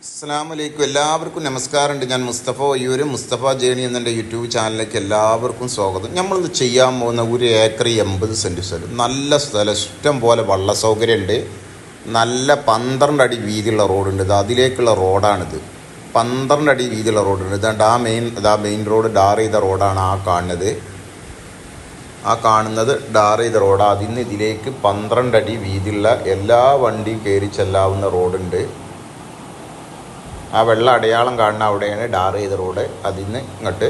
അസ്സലാമലൈക്കും. എല്ലാവർക്കും നമസ്കാരമുണ്ട്. ഞാൻ മുസ്തഫ വയ്യൂര്, മുസ്തഫ ജേണി എന്നെ യൂട്യൂബ് ചാനലിലേക്ക് എല്ലാവർക്കും സ്വാഗതം. നമ്മളിന്ന് ചെയ്യാൻ പോകുന്ന 1 ഏക്കർ 80 സെൻറ്റ് സ്ഥലം, നല്ല സ്ഥലം, ഇഷ്ടം പോലെ വള്ള സൗകര്യമുണ്ട്. നല്ല 12 അടി വീതിയുള്ള റോഡുണ്ട്. ഇത് അതിലേക്കുള്ള റോഡാണിത്. 12 അടി വീതിയുള്ള റോഡുണ്ട്. ഇതാ മെയിൻ റോഡ് ടാർ ചെയ്ത റോഡാണ് ആ കാണുന്നത് ടാർ ചെയ്ത റോഡാണ്. അതിന് ഇതിലേക്ക് 12 അടി വീതിയുള്ള എല്ലാ വണ്ടിയും കയറി ചെല്ലാവുന്ന റോഡുണ്ട്. ആ വെള്ള അടയാളം കാണുന്ന അവിടെയാണ് ടാർ ചെയ്ത റോഡ്. അതിന് ഇങ്ങോട്ട്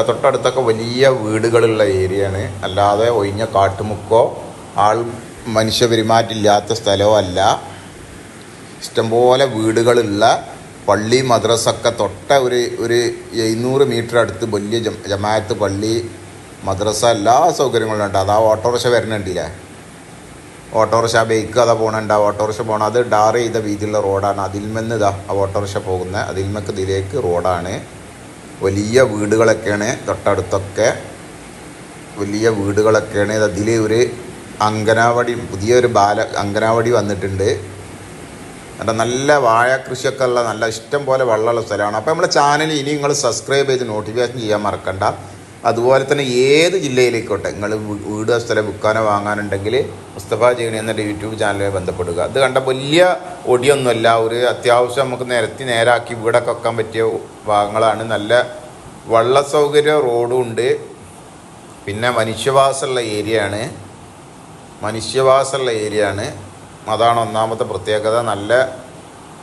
തൊട്ടടുത്തൊക്കെ വലിയ വീടുകളുള്ള ഏരിയയാണ്. അല്ലാതെ ഒഴിഞ്ഞ കാട്ടുമുക്കോ മനുഷ്യ പെരുമാറ്റമില്ലാത്ത സ്ഥലമോ അല്ല. ഇഷ്ടംപോലെ വീടുകളുള്ള പള്ളി മദ്രസൊക്കെ തൊട്ട ഒരു 700 മീറ്റർ അടുത്ത് വലിയ ജമാഅത്ത് പള്ളി മദ്രസ എല്ലാ സൗകര്യങ്ങളും ഉണ്ട്. അതാ ഓട്ടോറിക്ഷ വരുന്നുണ്ടില്ലേ, ഓട്ടോറിക്ഷ ബൈക്ക് അതാ പോകണുണ്ട്. ഓട്ടോറിക്ഷ പോകണം. അത് ടാർ ചെയ്ത വീതിയുള്ള റോഡാണ്. അതിൽമെന്ന് ഇതാ ആ ഓട്ടോറിക്ഷ പോകുന്നത്. അതിൽമക്ക് ഇതിലേക്ക് റോഡാണ്. വലിയ വീടുകളൊക്കെയാണ് തൊട്ടടുത്തൊക്കെ, വലിയ വീടുകളൊക്കെയാണ്. അതിൽ ഒരു അങ്കനവാടി, പുതിയൊരു അങ്കനവാടി വന്നിട്ടുണ്ട്. എന്നിട്ട് നല്ല വാഴ കൃഷിയൊക്കെ ഉള്ള നല്ല ഇഷ്ടം പോലെ വെള്ളമുള്ള സ്ഥലമാണ്. അപ്പോൾ നമ്മുടെ ചാനൽ ഇനി നിങ്ങൾ സബ്സ്ക്രൈബ് ചെയ്ത് നോട്ടിഫിക്കേഷൻ ചെയ്യാൻ മറക്കണ്ട. അതുപോലെ തന്നെ ഏത് ജില്ലയിലേക്കോട്ടെ നിങ്ങൾ വീട് സ്ഥലം വിൽക്കാനോ വാങ്ങാനുണ്ടെങ്കിൽ മുസ്തഫ ജേണി എന്ന യൂട്യൂബ് ചാനലിൽ ബന്ധപ്പെടുക. അത് കണ്ട വലിയ ഒടിയൊന്നുമല്ല, ഒരു അത്യാവശ്യം നമുക്ക് നേരാക്കി വീടൊക്കെ വെക്കാൻ പറ്റിയ ഭാഗങ്ങളാണ്. നല്ല വള്ള സൗകര്യം, റോഡും ഉണ്ട്. പിന്നെ മനുഷ്യവാസമുള്ള ഏരിയയാണ്. അതാണ് ഒന്നാമത്തെ പ്രത്യേകത. നല്ല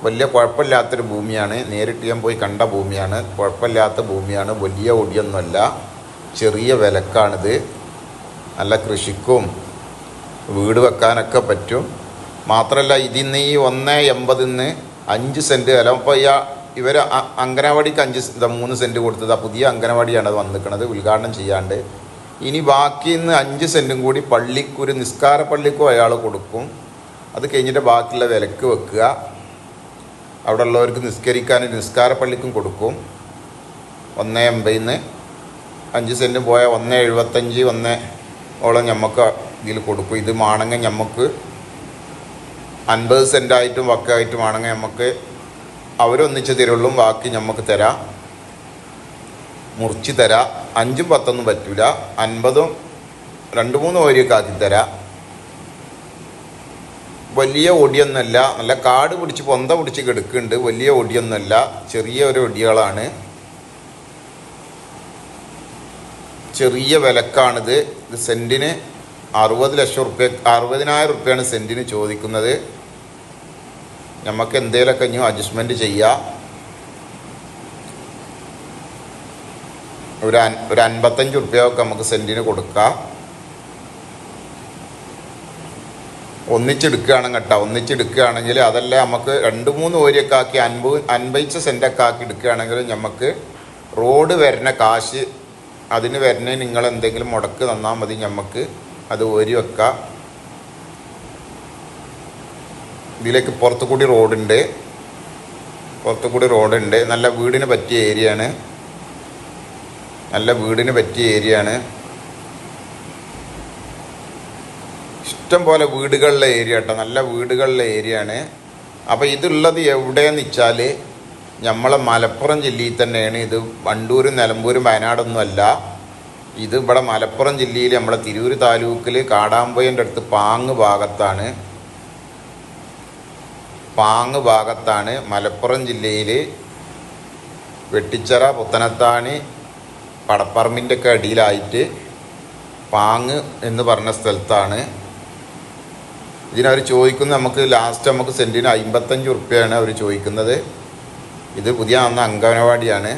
വലിയ കുഴപ്പമില്ലാത്തൊരു ഭൂമിയാണ്. നേരിട്ട് ഞാൻ പോയി കണ്ട ഭൂമിയാണ്. കുഴപ്പമില്ലാത്ത ഭൂമിയാണ്. വലിയ ഒടിയൊന്നുമല്ല, ചെറിയ വിലക്കാണിത്. നല്ല കൃഷിക്കും വീട് വെക്കാനൊക്കെ പറ്റും. മാത്രമല്ല ഇതിന്ന് ഈ 1.80 5 സെൻറ്റ് വില. അപ്പോൾ ഇവർ അങ്കനവാടിക്ക് 3 സെൻറ്റ് കൊടുത്തത്. ആ പുതിയ അങ്കനവാടിയാണ് അത് വന്നിരിക്കുന്നത്, ഉദ്ഘാടനം ചെയ്യാണ്ട്. ഇനി ബാക്കി 5 സെൻറ്റും കൂടി പള്ളിക്കൊരു നിസ്കാര പള്ളിക്കും അയാൾ കൊടുക്കും. അത് കഴിഞ്ഞിട്ട് ബാക്കിയുള്ള വിലക്ക് വെക്കുക. അവിടെ ഉള്ളവർക്ക് നിസ്കരിക്കാൻ നിസ്കാര പള്ളിക്കും കൊടുക്കും. 1.80 5 സെൻറ്റ് പോയ 1.75 ഓളം നമുക്ക് ഇതിൽ കൊടുക്കും. ഇത് ആണെങ്കിൽ നമുക്ക് 50 സെൻറ്റായിട്ടും വക്കായിട്ടും ആണെങ്കിൽ നമുക്ക് അവരൊന്നിച്ച് തരുള്ളൂ. ബാക്കി നമുക്ക് തരാം, മുറിച്ച് തരാം. 5ഉം 10ഒന്നും പറ്റില്ല. 50ഉം 2-3 ഓരിയൊക്കെ ആക്കി തരാം. വലിയ ഒടിയൊന്നുമല്ല, നല്ല കാട് പിടിച്ച് പൊന്ത പിടിച്ച് കിടക്കുന്നുണ്ട്. വലിയ ഒടിയൊന്നുമല്ല, ചെറിയ ഒരു ഒടികളാണ്. ചെറിയ വിലക്കാണിത്. ഇത് സെൻറ്റിന് 60,000 റുപ്യാണ് സെൻറ്റിന് ചോദിക്കുന്നത്. നമുക്ക് എന്തെങ്കിലുമൊക്കെ ഇനി അഡ്ജസ്റ്റ്മെൻറ്റ് ചെയ്യാം. ഒരു 55 റുപ്യൊക്കെ നമുക്ക് സെൻറ്റിന് കൊടുക്കാം. ഒന്നിച്ചെടുക്കുകയാണെങ്കിൽ അതല്ല, നമുക്ക് 2-3 ഓരിയൊക്കെ ആക്കി 50 സെൻറ്റൊക്കെ ആക്കി എടുക്കുകയാണെങ്കിൽ നമുക്ക് റോഡ് വരുന്ന കാശ് അതിന് വരുന്ന നിങ്ങൾ എന്തെങ്കിലും മുടക്ക് തന്നാൽ മതി. നമുക്ക് അത് ഓരി വെക്കാം. ഇതിലേക്ക് പുറത്തു കൂടി റോഡുണ്ട്. നല്ല വീടിന് പറ്റിയ ഏരിയയാണ്. ഇഷ്ടം പോലെ വീടുകളിലെ ഏരിയ കേട്ടോ, നല്ല വീടുകളിലെ ഏരിയയാണ്. അപ്പോൾ ഇതുള്ളത് എവിടെയെന്ന് വെച്ചാൽ നമ്മളെ മലപ്പുറം ജില്ലയിൽ തന്നെയാണ്. ഇത് വണ്ടൂരും നിലമ്പൂരും വയനാടൊന്നും അല്ല. ഇത് ഇവിടെ മലപ്പുറം ജില്ലയിൽ നമ്മളെ തിരൂർ താലൂക്കിൽ കാടാമ്പുഴൻ്റെ അടുത്ത് പാങ്ങ് ഭാഗത്താണ് മലപ്പുറം ജില്ലയിൽ വെട്ടിച്ചിറ, പുത്തനത്താണി, പടപ്പറമ്പിൻ്റെ ഒക്കെ അടിയിലായിട്ട് പാങ്ങ് എന്ന് പറഞ്ഞ സ്ഥലത്താണ്. ഇതിനവർ ചോദിക്കുന്നത് നമുക്ക് ലാസ്റ്റ് സെൻറ്റിന് 55 റുപ്യാണ് അവർ ചോദിക്കുന്നത്. ഇത് പുതിയ അങ്കനവാടിയാണ്.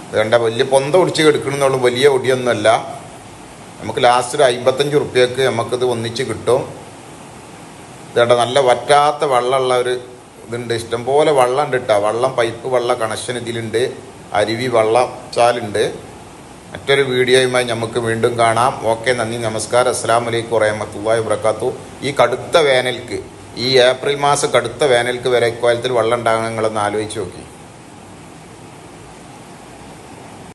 അതുകൊണ്ട് വലിയ പൊന്ത ഒടിച്ച് കിടക്കണമെന്നുള്ളൂ, വലിയ ഒടിയൊന്നുമല്ല. നമുക്ക് ലാസ്റ്റ് ഒരു 55 റുപ്യക്ക് നമുക്കിത് ഒന്നിച്ച് കിട്ടും. ഇതേണ്ട നല്ല വറ്റാത്ത വെള്ളമുള്ള ഒരു ഇതുണ്ട്. ഇഷ്ടംപോലെ വെള്ളം ഉണ്ട് കേട്ടോ. പൈപ്പ് വെള്ള കണക്ഷൻ ഇതിലുണ്ട്. അരുവി വെള്ളച്ചാലുണ്ട്. മറ്റൊരു വീഡിയോയുമായി നമുക്ക് വീണ്ടും കാണാം. ഓക്കെ, നന്ദി, നമസ്കാരം. അസ്സലാമു അലൈക്കും വറഹ്മത്തുള്ളാഹി വബറകാതുഹു. ഈ കടുത്ത വേനൽക്ക്, ഈ ഏപ്രിൽ മാസം കടുത്ത വേനൽക്ക് വരെ ഇക്കാലത്തിൽ വെള്ളം ഉണ്ടാകണം. നിങ്ങളൊന്ന് ആലോചിച്ച് നോക്കി.